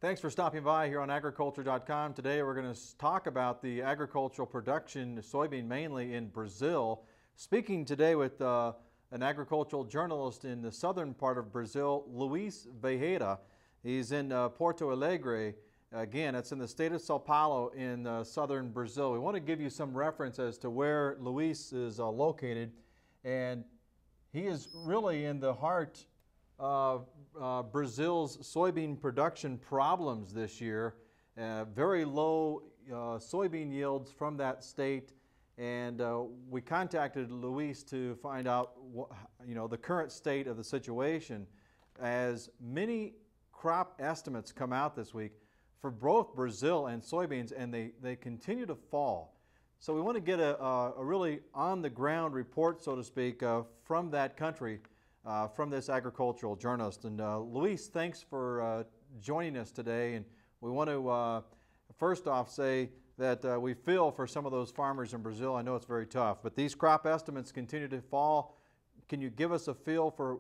Thanks for stopping by here on agriculture.com. Today we're going to talk about the agricultural production, soybean mainly in Brazil. Speaking today with an agricultural journalist in the southern part of Brazil, Luis Vieira. He's in Porto Alegre. Again, it's in the state of Sao Paulo in southern Brazil. We want to give you some reference as to where Luis is located. And he is really in the heart Brazil's soybean production problems this year. Very low soybean yields from that state, and we contacted Luis to find out the current state of the situation, as many crop estimates come out this week for both Brazil and soybeans, and they continue to fall. So we want to get a really on-the-ground report, so to speak, from that country, from this agricultural journalist. And Luis, thanks for joining us today. And we want to first off say that we feel for some of those farmers in Brazil. I know it's very tough, but these crop estimates continue to fall. Can you give us a feel for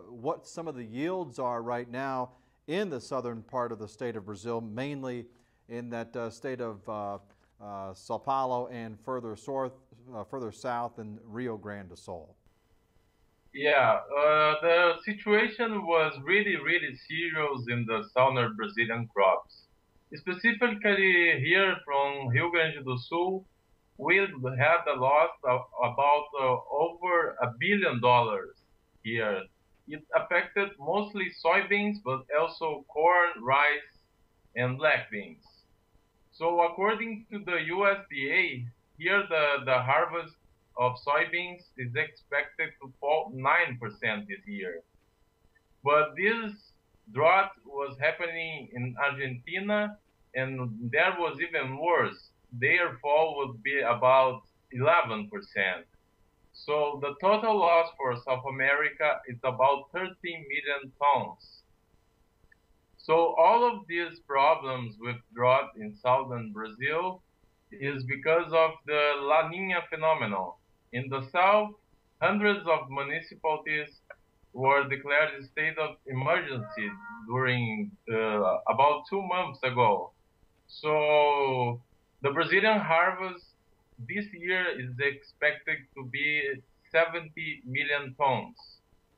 what some of the yields are right now in the southern part of the state of Brazil, mainly in that state of Sao Paulo and further south in Rio Grande do Sul? Yeah, the situation was really serious in the southern Brazilian crops. Specifically here from Rio Grande do Sul, we had a loss of about over $1 billion here. It affected mostly soybeans, but also corn, rice, and black beans. So according to the USDA, here the harvest of soybeans is expected to fall 9% this year. But this drought was happening in Argentina, and there was even worse. Their fall would be about 11%. So the total loss for South America is about 13 million tons. So all of these problems with drought in southern Brazil is because of the La Niña phenomenon. In the south, hundreds of municipalities were declared a state of emergency during about 2 months ago. So the Brazilian harvest this year is expected to be 70 million tons.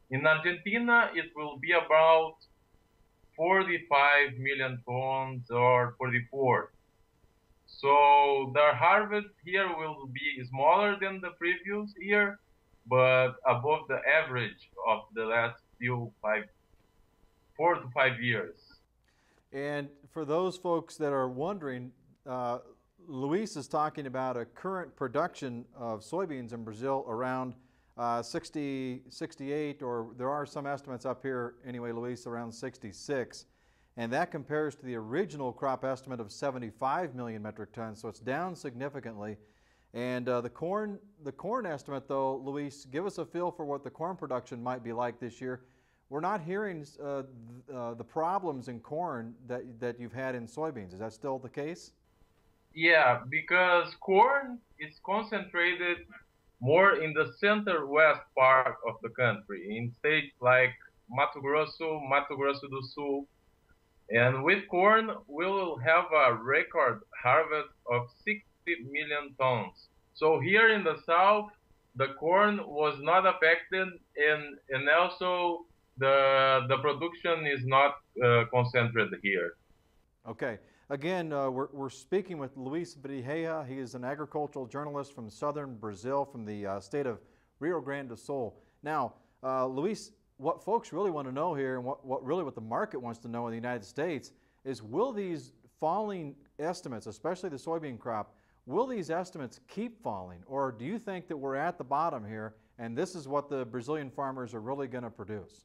In Argentina, it will be about 45 million tons or 44. So the harvest here will be smaller than the previous year, but above the average of the last 4 to 5 years. And for those folks that are wondering, Luis is talking about a current production of soybeans in Brazil around 60, 68, or there are some estimates up here anyway, Luis, around 66. And that compares to the original crop estimate of 75 million metric tons, so it's down significantly. And the corn estimate, though, Luis, give us a feel for what the corn production might be like this year. We're not hearing the problems in corn that you've had in soybeans. Is that still the case? Yeah, because corn is concentrated more in the center-west part of the country, in states like Mato Grosso do Sul. And with corn, we will have a record harvest of 60 million tons. So here in the south, the corn was not affected, and also the production is not concentrated here. Okay. Again, we're speaking with Luis Vieira. He is an agricultural journalist from southern Brazil, from the state of Rio Grande do Sul. Now, Luis, what folks really want to know here, and what the market wants to know in the United States, is will these falling estimates, especially the soybean crop, will these estimates keep falling? Or do you think that we're at the bottom here, and this is what the Brazilian farmers are really going to produce?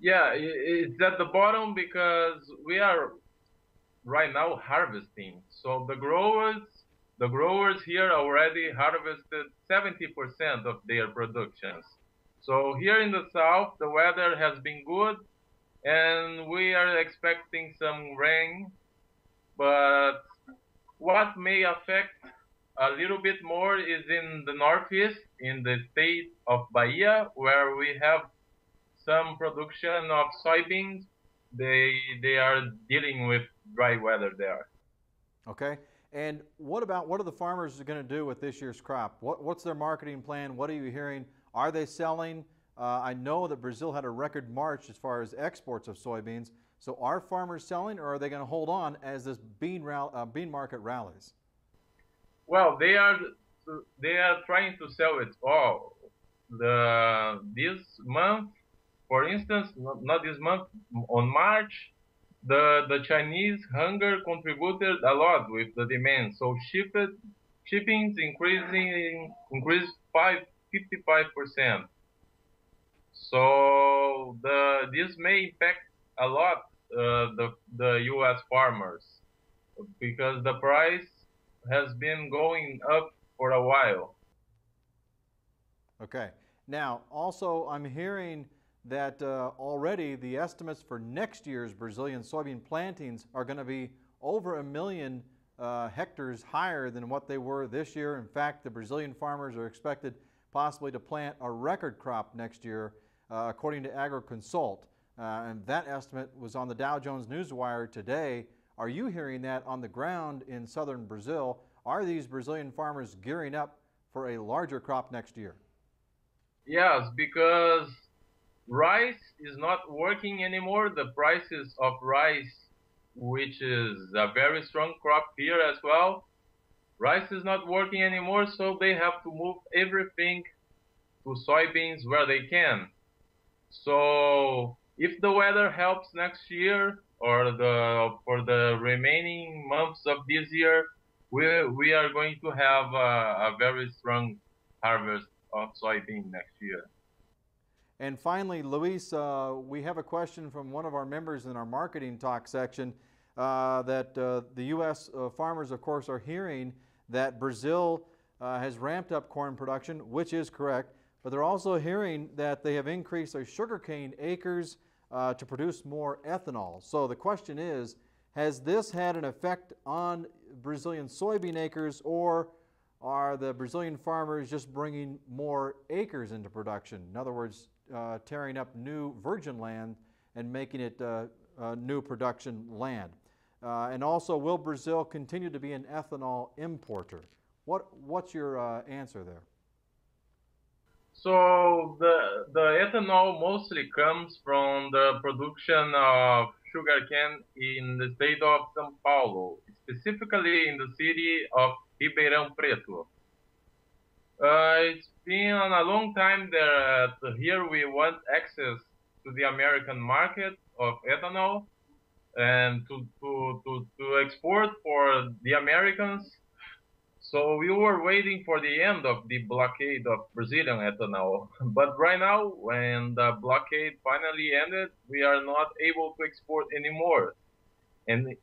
Yeah, it's at the bottom because we are right now harvesting. So the growers here already harvested 70% of their productions. So here in the south, the weather has been good, and we are expecting some rain. But what may affect a little bit more is in the northeast, in the state of Bahia, where we have some production of soybeans, they are dealing with dry weather there. Okay. And what are the farmers going to do with this year's crop? What's their marketing plan? What are you hearing? Are they selling? I know that Brazil had a record March as far as exports of soybeans. So are farmers selling, or are they going to hold on as this bean market rallies? Well, they are trying to sell it all. This month, for instance, not this month, on March, the Chinese hunger contributed a lot with the demand. So shippings increased 55%. So this may impact a lot the U.S. farmers because the price has been going up for a while. Okay. Now, also, I'm hearing that already the estimates for next year's Brazilian soybean plantings are going to be over 1 million hectares higher than what they were this year. In fact, the Brazilian farmers are expected possibly to plant a record crop next year, according to AgriConsult. And that estimate was on the Dow Jones Newswire today. Are you hearing that on the ground in southern Brazil? Are these Brazilian farmers gearing up for a larger crop next year? Yes, because rice is not working anymore. The prices of rice, which is a very strong crop here as well, rice is not working anymore, so they have to move everything to soybeans where they can. So if the weather helps next year or for the remaining months of this year, we are going to have a very strong harvest of soybean next year. And finally, Luis, we have a question from one of our members in our marketing talk section that the U.S. Farmers, of course, are hearing that Brazil has ramped up corn production, which is correct, but they're also hearing that they have increased their sugarcane acres to produce more ethanol. So the question is, has this had an effect on Brazilian soybean acres, or are the Brazilian farmers just bringing more acres into production? In other words, tearing up new virgin land and making it new production land. And also, will Brazil continue to be an ethanol importer? What's your answer there? So the ethanol mostly comes from the production of sugarcane in the state of São Paulo, specifically in the city of Ribeirão Preto. It's been a long time that here we want access to the American market of ethanol and to export for the Americans. So we were waiting for the end of the blockade of Brazilian ethanol. But right now, when the blockade finally ended, we are not able to export anymore. And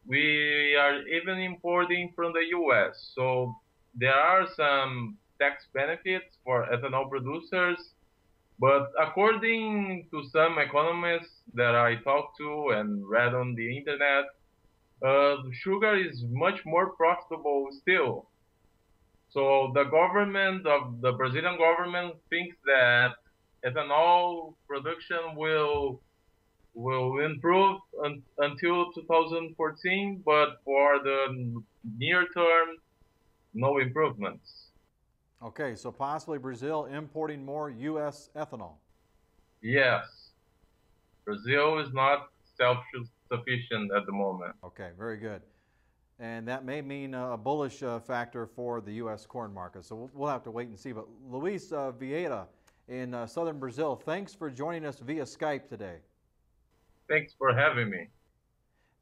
we are even importing from the US. So there are some tax benefits for ethanol producers. But according to some economists that I talked to and read on the internet, sugar is much more profitable still. So the Brazilian government thinks that ethanol production will improve until 2014, but for the near term, no improvements. Okay, so possibly Brazil importing more U.S. ethanol. Yes, Brazil is not self-sufficient at the moment. Okay, very good. And that may mean a bullish factor for the U.S. corn market. So we'll have to wait and see. But Luis Vieira in southern Brazil, thanks for joining us via Skype today. Thanks for having me.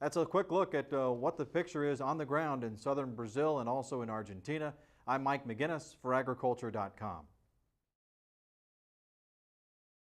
That's a quick look at what the picture is on the ground in southern Brazil and also in Argentina. I'm Mike McGinnis for agriculture.com.